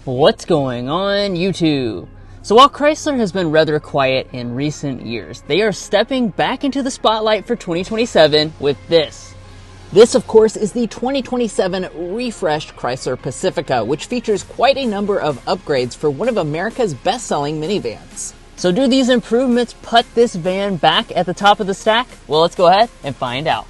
What's going on YouTube? So while Chrysler has been rather quiet in recent years, they are stepping back into the spotlight for 2027 with this. This, of course, is the 2027 refreshed Chrysler Pacifica, which features quite a number of upgrades for one of America's best-selling minivans. So do these improvements put this van back at the top of the stack? Well, let's go ahead and find out.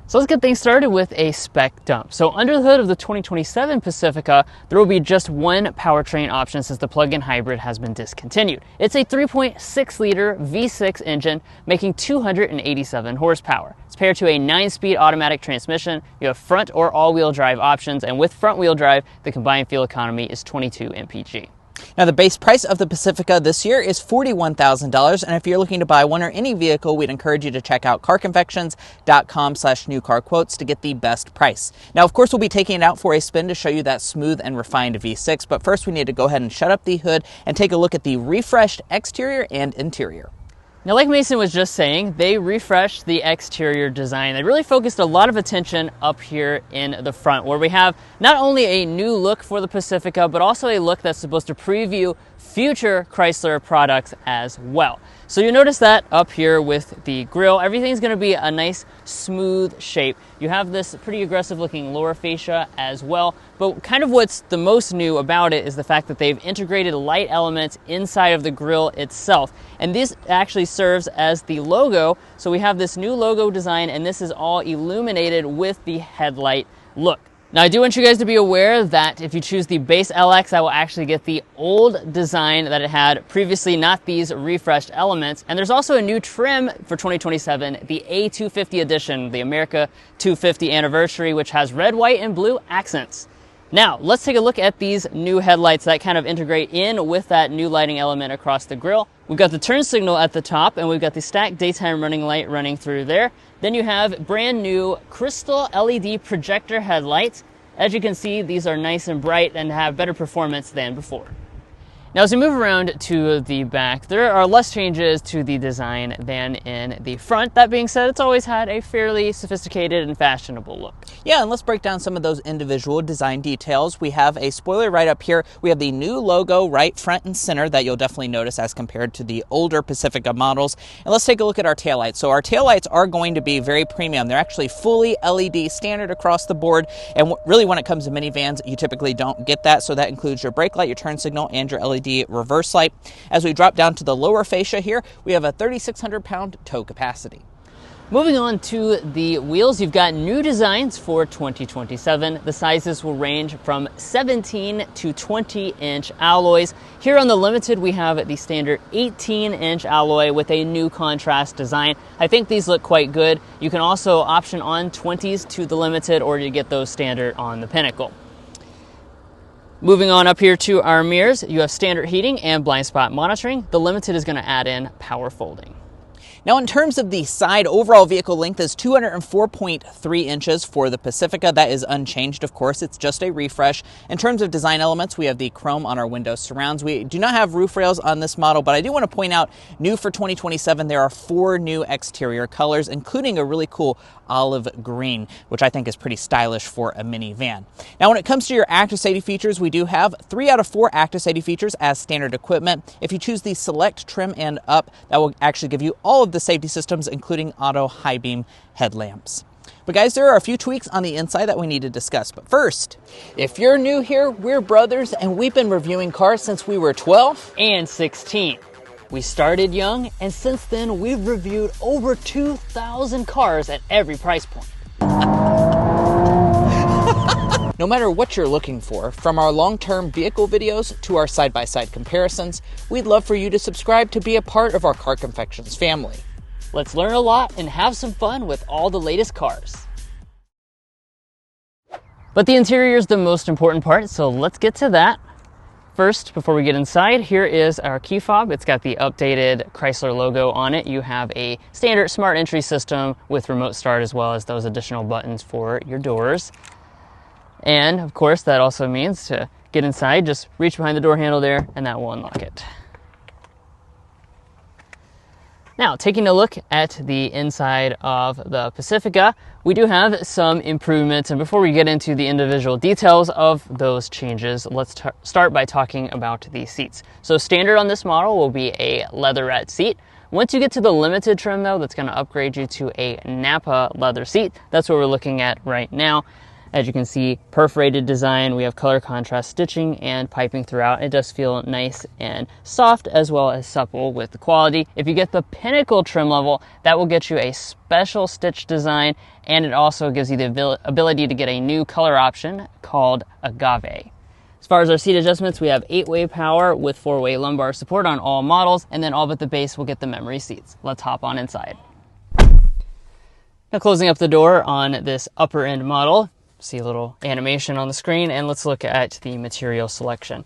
So let's get things started with a spec dump. So under the hood of the 2027 Pacifica, there will be just one powertrain option since the plug-in hybrid has been discontinued. It's a 3.6 liter V6 engine making 287 horsepower. It's paired to a 9-speed automatic transmission. You have front or all-wheel drive options, and with front-wheel drive, the combined fuel economy is 22 mpg. Now, the base price of the Pacifica this year is $41,000, and if you're looking to buy one or any vehicle, we'd encourage you to check out carconfections.com/newcarquotes to get the best price. Now, of course, we'll be taking it out for a spin to show you that smooth and refined V6, but first we need to go ahead and shut up the hood and take a look at the refreshed exterior and interior. Now, like Mason was just saying, they refreshed the exterior design. They really focused a lot of attention up here in the front, where we have not only a new look for the Pacifica, but also a look that's supposed to preview future Chrysler products as well. So you notice that up here with the grille, everything's going to be a nice smooth shape. You have this pretty aggressive looking lower fascia as well, but kind of what's the most new about it is the fact that they've integrated light elements inside of the grille itself. And this actually serves as the logo. So we have this new logo design, and this is all illuminated with the headlight look. Now, I do want you guys to be aware that if you choose the base LX, I will actually get the old design that it had previously, not these refreshed elements. And there's also a new trim for 2027, the A250 edition, the America 250 anniversary, which has red, white, and blue accents. Now, let's take a look at these new headlights that kind of integrate in with that new lighting element across the grille. We've got the turn signal at the top, and we've got the stacked daytime running light running through there. Then you have brand new crystal LED projector headlights. As you can see, these are nice and bright and have better performance than before. Now, as we move around to the back, there are less changes to the design than in the front. That being said, it's always had a fairly sophisticated and fashionable look. Yeah, and let's break down some of those individual design details. We have a spoiler right up here. We have the new logo right front and center that you'll definitely notice as compared to the older Pacifica models. And let's take a look at our taillights. So our taillights are going to be very premium. They're actually fully LED standard across the board. And really, when it comes to minivans, you typically don't get that. So that includes your brake light, your turn signal, and your LED reverse light. As we drop down to the lower fascia here, we have a 3,600 pound tow capacity. Moving on to the wheels, you've got new designs for 2027. The sizes will range from 17 to 20-inch alloys. Here on the Limited, we have the standard 18-inch alloy with a new contrast design. I think these look quite good. You can also option on 20s to the Limited, or you get those standard on the Pinnacle. Moving on up here to our mirrors, you have standard heating and blind spot monitoring. The Limited is going to add in power folding. Now, in terms of the side, overall vehicle length is 204.3 inches for the Pacifica. That is unchanged, of course. It's just a refresh. In terms of design elements, we have the chrome on our window surrounds. We do not have roof rails on this model, but I do want to point out, new for 2027, there are 4 new exterior colors, including a really cool olive green, which I think is pretty stylish for a minivan. Now, when it comes to your active safety features, we do have 3 out of 4 active safety features as standard equipment. If you choose the select trim and up, that will actually give you all of the safety systems, including auto high beam headlamps. But guys, there are a few tweaks on the inside that we need to discuss. But first, if you're new here, we're brothers, and we've been reviewing cars since we were 12 and 16. We started young, and since then, we've reviewed over 2,000 cars at every price point. No matter what you're looking for, from our long-term vehicle videos to our side-by-side comparisons, we'd love for you to subscribe to be a part of our Car Confections family. Let's learn a lot and have some fun with all the latest cars. But the interior is the most important part, so let's get to that. First, before we get inside, here is our key fob. It's got the updated Chrysler logo on it. You have a standard smart entry system with remote start, as well as those additional buttons for your doors. And of course, that also means to get inside, just reach behind the door handle there, and that will unlock it. Now, taking a look at the inside of the Pacifica, we do have some improvements. And before we get into the individual details of those changes, let's start by talking about the seats. So standard on this model will be a leatherette seat. Once you get to the limited trim though, that's going to upgrade you to a Napa leather seat. That's what we're looking at right now. As you can see, perforated design, we have color contrast stitching and piping throughout. It does feel nice and soft as well as supple with the quality. If you get the Pinnacle trim level, that will get you a special stitch design, and it also gives you the ability to get a new color option called Agave. As far as our seat adjustments, we have 8-way power with 4-way lumbar support on all models, and then all but the base will get the memory seats. Let's hop on inside. Now, closing up the door on this upper end model, see a little animation on the screen, and let's look at the material selection.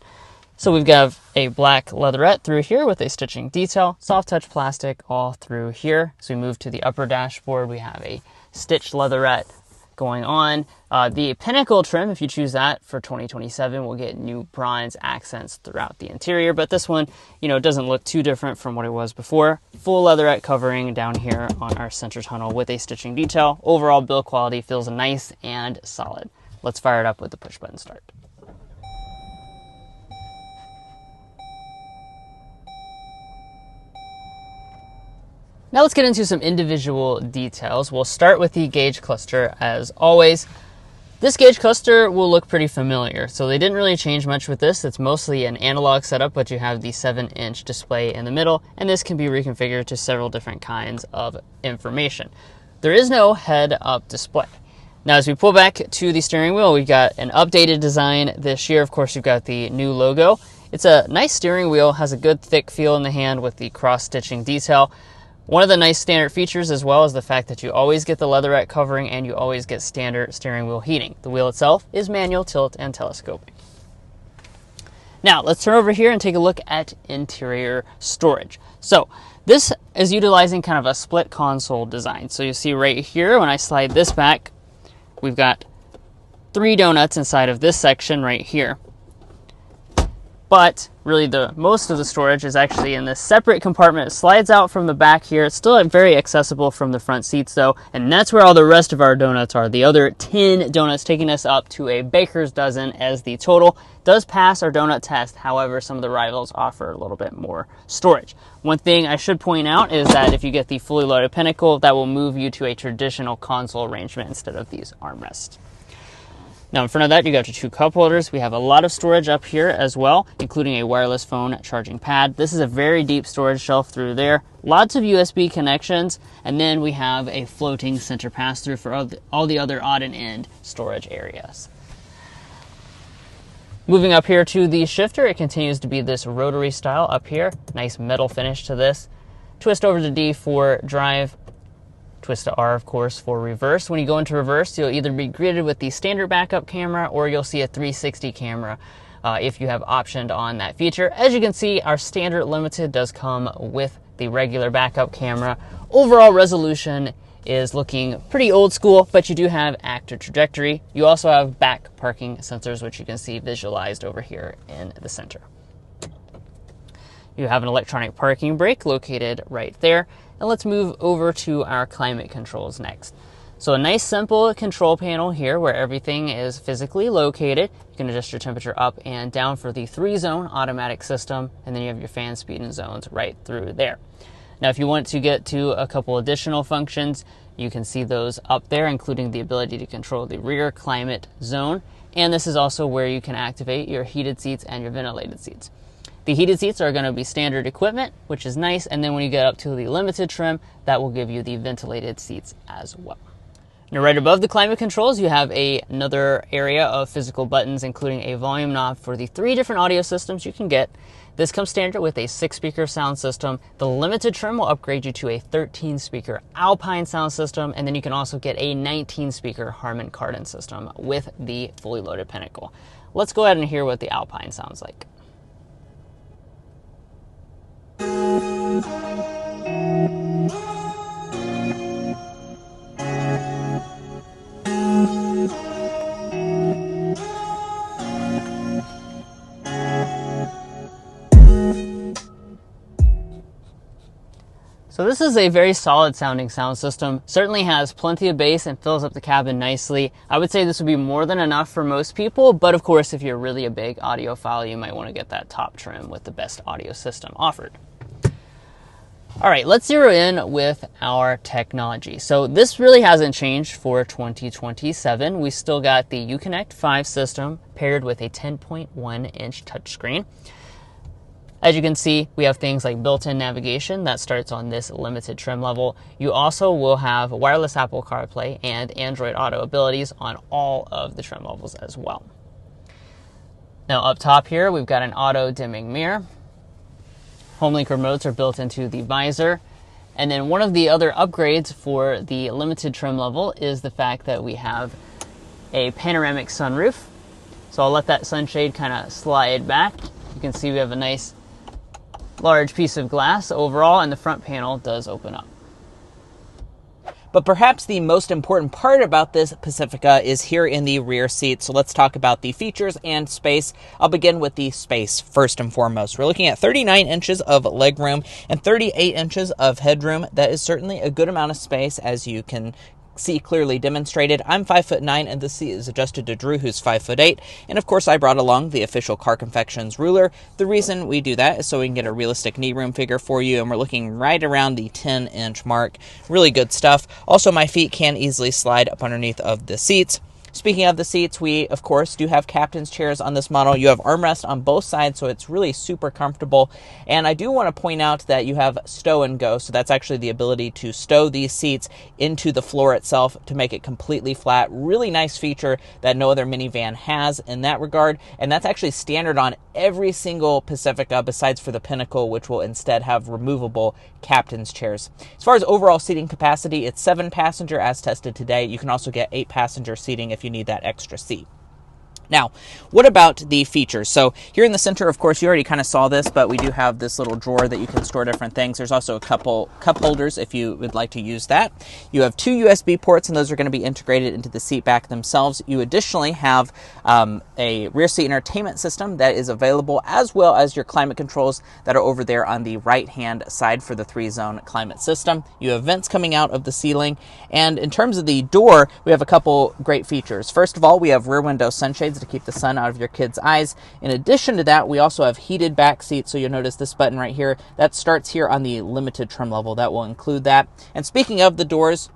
So we've got a black leatherette through here with a stitching detail, soft touch plastic all through here. As we move to the upper dashboard, we have a stitched leatherette going on. The Pinnacle trim, if you choose that for 2027, will get new bronze accents throughout the interior, but this one, doesn't look too different from what it was before. Full leatherette covering down here on our center tunnel with a stitching detail. Overall build quality feels nice and solid. Let's fire it up with the push button start. Now let's get into some individual details. We'll start with the gauge cluster as always. This gauge cluster will look pretty familiar. So they didn't really change much with this. It's mostly an analog setup, but you have the 7-inch display in the middle, and this can be reconfigured to several different kinds of information. There is no head-up display. Now as we pull back to the steering wheel, we've got an updated design this year. Of course, you've got the new logo. It's a nice steering wheel, has a good thick feel in the hand with the cross-stitching detail. One of the nice standard features as well is the fact that you always get the leatherette covering and you always get standard steering wheel heating. The wheel itself is manual, tilt, and telescoping. Now let's turn over here and take a look at interior storage. So this is utilizing kind of a split console design. So you see right here, when I slide this back, we've got 3 donuts inside of this section right here. But really most of the storage is actually in this separate compartment. It slides out from the back here. It's still very accessible from the front seats though, and that's where all the rest of our donuts are. The other 10 donuts, taking us up to a baker's dozen as the total. Does pass our donut test. However, some of the rivals offer a little bit more storage. One thing I should point out is that if you get the fully loaded Pinnacle, that will move you to a traditional console arrangement instead of these armrests. Now in front of that, you got your 2 cup holders. We have a lot of storage up here as well, including a wireless phone charging pad. This is a very deep storage shelf through there. Lots of USB connections, and then we have a floating center pass-through for all the other odd and end storage areas. Moving up here to the shifter, it continues to be this rotary style up here. Nice metal finish to this. Twist over to D for drive. Twist to R, of course, for reverse. When you go into reverse, you'll either be greeted with the standard backup camera or you'll see a 360 camera if you have optioned on that feature. As you can see, our standard limited does come with the regular backup camera. Overall resolution is looking pretty old school, but you do have active trajectory. You also have back parking sensors, which you can see visualized over here in the center. You have an electronic parking brake located right there. And let's move over to our climate controls next. So a nice simple control panel here where everything is physically located. You can adjust your temperature up and down for the 3-zone automatic system, and then you have your fan speed and zones right through there. Now if you want to get to a couple additional functions, you can see those up there, including the ability to control the rear climate zone, and this is also where you can activate your heated seats and your ventilated seats. The heated seats are going to be standard equipment, which is nice, and then when you get up to the limited trim, that will give you the ventilated seats as well. Now right above the climate controls, you have another area of physical buttons, including a volume knob for the 3 different audio systems you can get. This comes standard with a 6-speaker sound system. The limited trim will upgrade you to a 13-speaker Alpine sound system, and then you can also get a 19-speaker Harman Kardon system with the fully loaded Pinnacle. Let's go ahead and hear what the Alpine sounds like. So this is a very solid sounding sound system. Certainly has plenty of bass and fills up the cabin nicely. I would say this would be more than enough for most people, but of course if you're really a big audiophile, you might want to get that top trim with the best audio system offered. All right, let's zero in with our technology. So this really hasn't changed for 2027. We still got the Uconnect 5 system paired with a 10.1-inch touchscreen. As you can see, we have things like built-in navigation that starts on this limited trim level. You also will have wireless Apple CarPlay and Android Auto abilities on all of the trim levels as well. Now up top here, we've got an auto dimming mirror. HomeLink remotes are built into the visor. And then one of the other upgrades for the limited trim level is the fact that we have a panoramic sunroof. So I'll let that sunshade kind of slide back. You can see we have a nice large piece of glass overall, and the front panel does open up. But perhaps the most important part about this Pacifica is here in the rear seat. So let's talk about the features and space. I'll begin with the space first and foremost. We're looking at 39 inches of legroom and 38 inches of headroom. That is certainly a good amount of space, as you can see clearly demonstrated. I'm 5'9", and the seat is adjusted to Drew, who's 5'8". And of course, I brought along the official Car Confections ruler. The reason we do that is so we can get a realistic knee room figure for you, and we're looking right around the 10-inch mark. Really good stuff. Also, my feet can easily slide up underneath of the seats. Speaking of the seats, we, of course, do have captain's chairs on this model. You have armrests on both sides, so it's really super comfortable. And I do want to point out that you have stow and go, so that's actually the ability to stow these seats into the floor itself to make it completely flat. Really nice feature that no other minivan has in that regard, and that's actually standard on every single Pacifica besides for the Pinnacle, which will instead have removable captain's chairs. As far as overall seating capacity, it's 7-passenger as tested today. You can also get 8-passenger seating if you need that extra seat. Now, what about the features? So here in the center, of course, you already kind of saw this, but we do have this little drawer that you can store different things. There's also a couple cup holders if you would like to use that. You have 2 USB ports, and those are going to be integrated into the seat back themselves. You additionally have a rear seat entertainment system that is available, as well as your climate controls that are over there on the right-hand side for the 3-zone climate system. You have vents coming out of the ceiling, and in terms of the door, we have a couple great features. First of all, we have rear window sunshades to keep the sun out of your kids' eyes. In addition to that, we also have heated back seats, so you'll notice this button right here, that starts here on the limited trim level. That will include that. And speaking of the doors,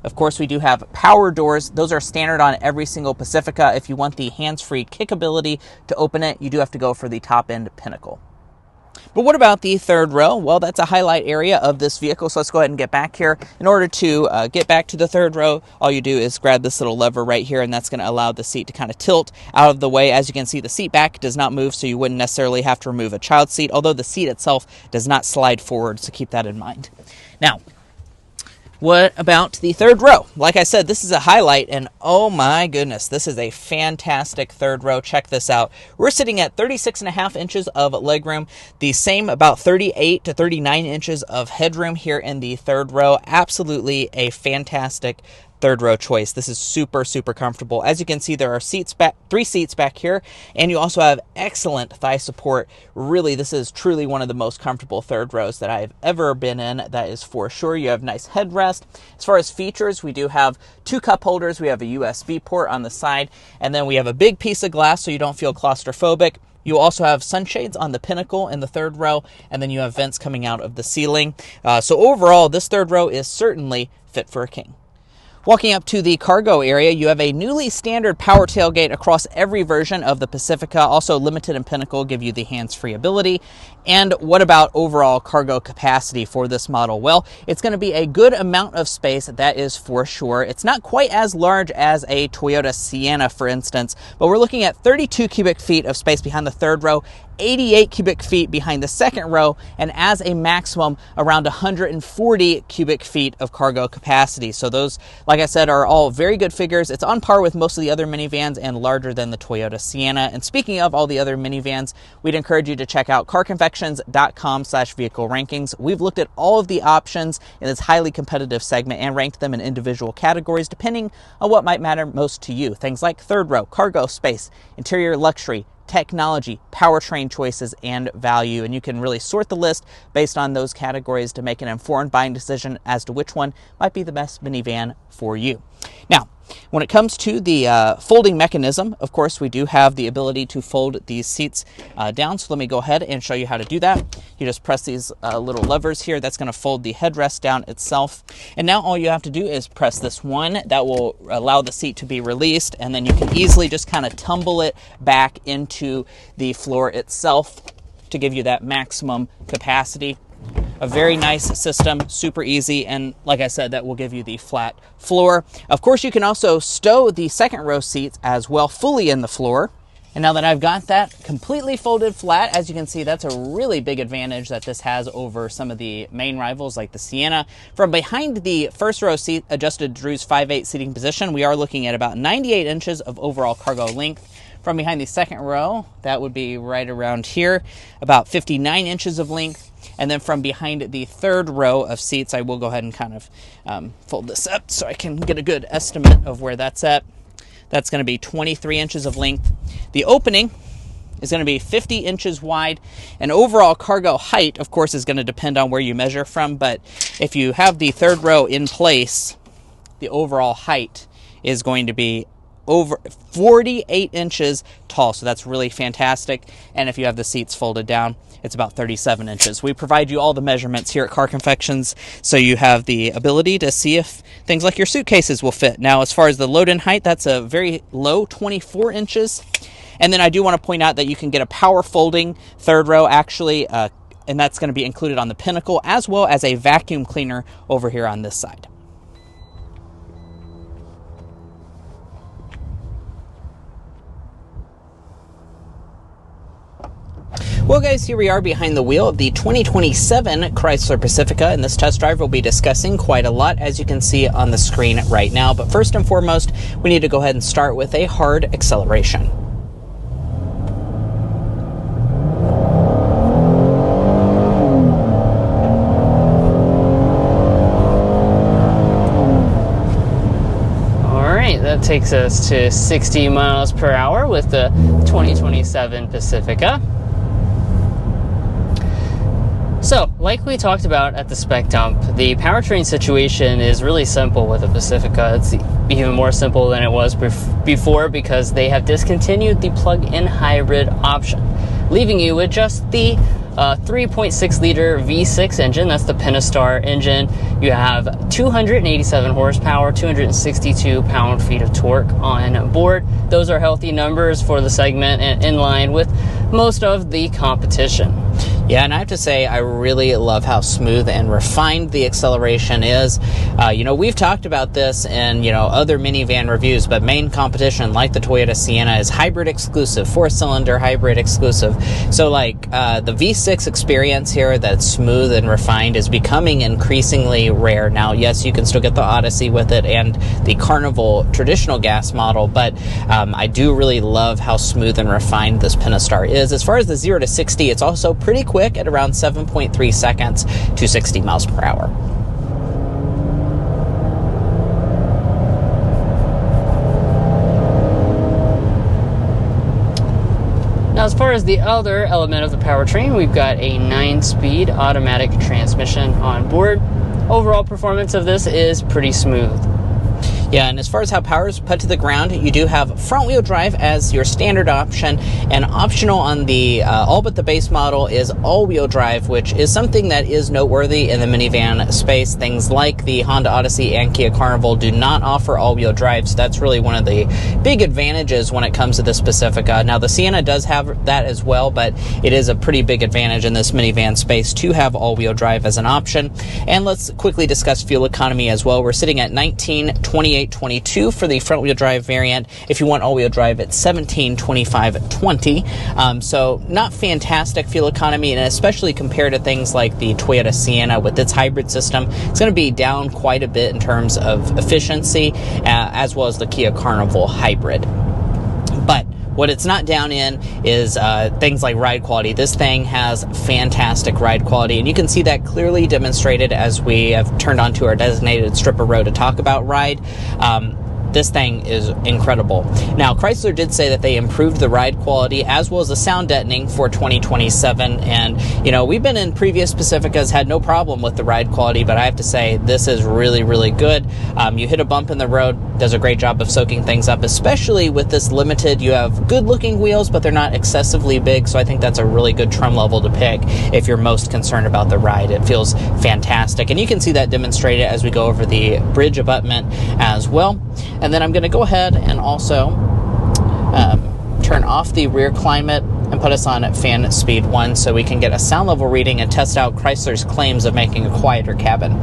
of course, we do have power doors. Those are standard on every single Pacifica. If you want the hands-free kick ability to open it, you do have to go for the top-end Pinnacle. But what about the third row? Well, that's a highlight area of this vehicle, so let's go ahead and get back here. In order to get back to the third row, all you do is grab this little lever right here, and that's going to allow the seat to kind of tilt out of the way. As you can see, the seat back does not move, so you wouldn't necessarily have to remove a child seat, although the seat itself does not slide forward, so keep that in mind. Now, what about the third row? Like I said, this is a highlight, and oh my goodness, this is a fantastic third row. Check this out. We're sitting at 36.5 inches of legroom, the same about 38 to 39 inches of headroom here in the third row. Absolutely a fantastic third row choice. This is super, super comfortable. As you can see, there are seats back, 3 seats back here, and you also have excellent thigh support. Really, this is truly one of the most comfortable third rows that I've ever been in. That is for sure. You have nice headrest. As far as features, we do have 2 cup holders. We have a USB port on the side, and then we have a big piece of glass so you don't feel claustrophobic. You also have sunshades on the Pinnacle in the third row, and then you have vents coming out of the ceiling. So overall, this third row is certainly fit for a king. Walking up to the cargo area, you have a newly standard power tailgate across every version of the Pacifica. Also, Limited and Pinnacle give you the hands-free ability. And what about overall cargo capacity for this model? Well, it's going to be a good amount of space, that is for sure. It's not quite as large as a Toyota Sienna, for instance, but we're looking at 32 cubic feet of space behind the third row, 88 cubic feet behind the second row, and as a maximum around 140 cubic feet of cargo capacity. So those, like I said, are all very good figures. It's on par with most of the other minivans and larger than the Toyota Sienna. And speaking of all the other minivans, we'd encourage you to check out carconfections.com/vehicle rankings. We've looked at all of the options in this highly competitive segment and ranked them in individual categories depending on what might matter most to you. Things like third row, cargo space, interior luxury, technology, powertrain choices, and value. And you can really sort the list based on those categories to make an informed buying decision as to which one might be the best minivan for you. Now, when it comes to the folding mechanism, of course, we do have the ability to fold these seats down. So let me go ahead and show you how to do that. You just press these little levers here. That's going to fold the headrest down itself. And now all you have to do is press this one. That will allow the seat to be released. And then you can easily just kind of tumble it back into the floor itself to give you that maximum capacity. A very nice system, super easy, and like I said, that will give you the flat floor. Of course, you can also stow the second row seats as well, fully in the floor. And now that I've got that completely folded flat, as you can see, that's a really big advantage that this has over some of the main rivals like the Sienna. From behind the first row seat, adjusted Drew's 5/8 seating position, we are looking at about 98 inches of overall cargo length. From behind the second row, that would be right around here, about 59 inches of length. And then from behind the third row of seats, I will go ahead and kind of fold this up so I can get a good estimate of where that's at. That's going to be 23 inches of length. The opening is going to be 50 inches wide. And overall cargo height, of course, is going to depend on where you measure from. But if you have the third row in place, the overall height is going to be over 48 inches tall. So that's really fantastic. And if you have the seats folded down, it's about 37 inches. We provide you all the measurements here at Car Confections, so you have the ability to see if things like your suitcases will fit. Now, as far as the load-in height, that's a very low 24 inches. And then I do want to point out that you can get a power folding third row, actually, and that's going to be included on the Pinnacle, as well as a vacuum cleaner over here on this side. Well guys, here we are behind the wheel of the 2027 Chrysler Pacifica, and this test drive will be discussing quite a lot, as you can see on the screen right now. But first and foremost, we need to go ahead and start with a hard acceleration. That takes us to 60 miles per hour with the 2027 Pacifica. So, like we talked about at the spec dump, the powertrain situation is really simple with the Pacifica. It's even more simple than it was before because they have discontinued the plug-in hybrid option, leaving you with just the 3.6 liter V6 engine. That's the Pentastar engine. You have 287 horsepower, 262 pound-feet of torque on board. Those are healthy numbers for the segment and in line with most of the competition. Yeah, and I have to say, I really love how smooth and refined the acceleration is. We've talked about this in, other minivan reviews, but main competition, like the Toyota Sienna, is hybrid exclusive, four-cylinder hybrid exclusive. So, the V6 experience here that's smooth and refined is becoming increasingly rare. Now, yes, you can still get the Odyssey with it and the Carnival traditional gas model, but I do really love how smooth and refined this Pentastar is. As far as the 0 to 60, it's also pretty quick at around 7.3 seconds to 60 miles per hour. Now, as far as the other element of the powertrain, we've got a 9-speed automatic transmission on board. Overall performance of this is pretty smooth. Yeah, and as far as how power is put to the ground, you do have front-wheel drive as your standard option, and optional on the all but the base model is all-wheel drive, which is something that is noteworthy in the minivan space. Things like the Honda Odyssey and Kia Carnival do not offer all-wheel drive, so that's really one of the big advantages when it comes to this Pacifica. Now, the Sienna does have that as well, but it is a pretty big advantage in this minivan space to have all-wheel drive as an option. And let's quickly discuss fuel economy as well. We're sitting at 1928 $28.22 for the front-wheel drive variant. If you want all-wheel drive, it's $1725.20. So not fantastic fuel economy, and especially compared to things like the Toyota Sienna with its hybrid system, it's going to be down quite a bit in terms of efficiency, as well as the Kia Carnival hybrid. But what it's not down in is things like ride quality. This thing has fantastic ride quality, and you can see that clearly demonstrated as we have turned onto our designated strip of road to talk about ride. This thing is incredible. Now, Chrysler did say that they improved the ride quality as well as the sound deadening for 2027. And, you know, we've been in previous Pacificas, had no problem with the ride quality, but I have to say this is really, really good. You hit a bump in the road, does a great job of soaking things up, especially with this limited. You have good looking wheels, but they're not excessively big. So I think that's a really good trim level to pick if you're most concerned about the ride. It feels fantastic. And you can see that demonstrated as we go over the bridge abutment as well. And then I'm going to go ahead and also turn off the rear climate and put us on fan speed 1 so we can get a sound level reading and test out Chrysler's claims of making a quieter cabin.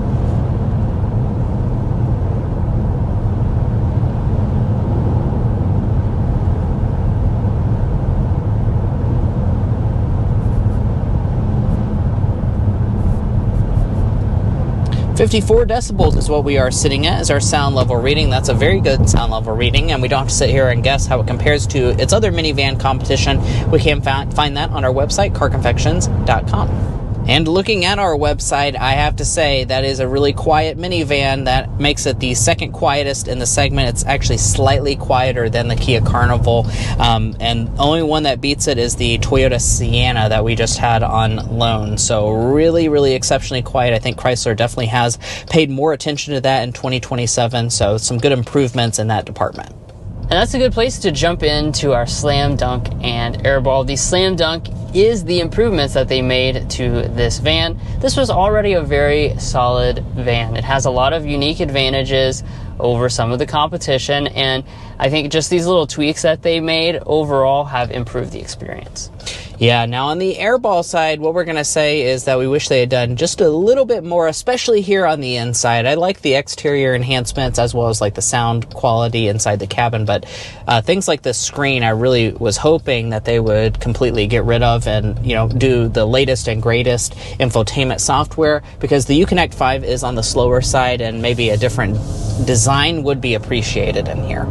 54 decibels is what we are sitting at as our sound level reading. That's a very good sound level reading, and we don't have to sit here and guess how it compares to its other minivan competition. We can find that on our website, carconfections.com. And looking at our website, I have to say that is a really quiet minivan. That makes it the second quietest in the segment. It's actually slightly quieter than the Kia Carnival. And the only one that beats it is the Toyota Sienna that we just had on loan. So really, really exceptionally quiet. I think Chrysler definitely has paid more attention to that in 2027. So some good improvements in that department. And that's a good place to jump into our Slam Dunk and Airball. The Slam Dunk is the improvements that they made to this van. This was already a very solid van. It has a lot of unique advantages over some of the competition, and I think just these little tweaks that they made overall have improved the experience. Yeah, now on the Airball side, what we're going to say is that we wish they had done just a little bit more, especially here on the inside. I like the exterior enhancements as well as like the sound quality inside the cabin, but things like the screen, I really was hoping that they would completely get rid of and, you know, do the latest and greatest infotainment software, because the Uconnect 5 is on the slower side and maybe a different design would be appreciated in here.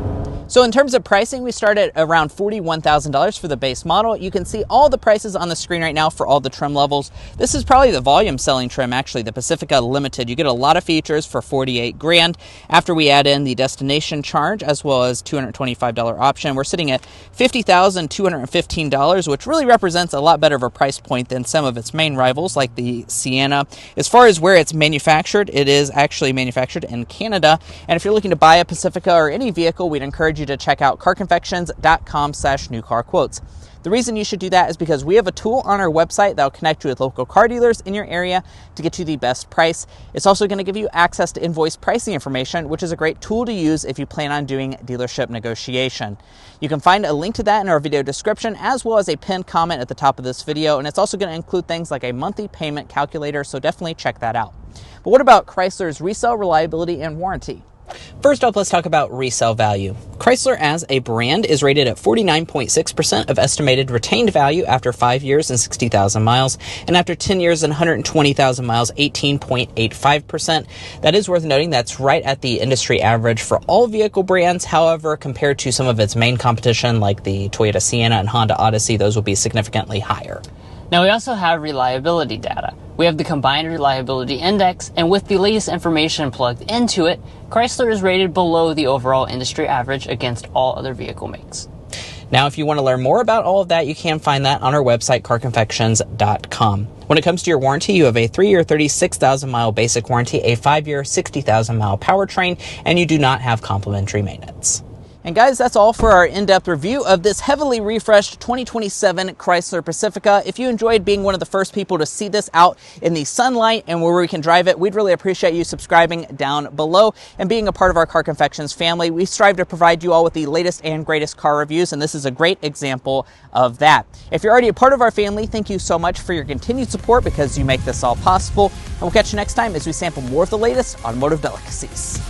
So in terms of pricing, we start at around $41,000 for the base model. You can see all the prices on the screen right now for all the trim levels. This is probably the volume selling trim, actually, the Pacifica Limited. You get a lot of features for $48,000. After we add in the destination charge as well as $225 option, we're sitting at $50,215, which really represents a lot better of a price point than some of its main rivals like the Sienna. As far as where it's manufactured, it is actually manufactured in Canada. And if you're looking to buy a Pacifica or any vehicle, we'd encourage you to check out carconfections.com/newcarquotes. The reason you should do that is because we have a tool on our website that will connect you with local car dealers in your area to get you the best price. It's also going to give you access to invoice pricing information, which is a great tool to use if you plan on doing dealership negotiation. You can find a link to that in our video description, as well as a pinned comment at the top of this video, and it's also going to include things like a monthly payment calculator, so definitely check that out. But what about Chrysler's resale reliability and warranty? First off, let's talk about resale value. Chrysler as a brand is rated at 49.6% of estimated retained value after 5 years and 60,000 miles, and after 10 years and 120,000 miles, 18.85%. That is worth noting that's right at the industry average for all vehicle brands. However, compared to some of its main competition like the Toyota Sienna and Honda Odyssey, those will be significantly higher. Now we also have reliability data. We have the Combined Reliability Index, and with the latest information plugged into it, Chrysler is rated below the overall industry average against all other vehicle makes. Now, if you want to learn more about all of that, you can find that on our website, carconfections.com. When it comes to your warranty, you have a 3-year, 36,000-mile basic warranty, a 5-year, 60,000-mile powertrain, and you do not have complimentary maintenance. And guys, that's all for our in-depth review of this heavily refreshed 2027 Chrysler Pacifica. If you enjoyed being one of the first people to see this out in the sunlight and where we can drive it, we'd really appreciate you subscribing down below and being a part of our Car Confections family. We strive to provide you all with the latest and greatest car reviews, and this is a great example of that. If you're already a part of our family, thank you so much for your continued support, because you make this all possible. And we'll catch you next time as we sample more of the latest automotive delicacies.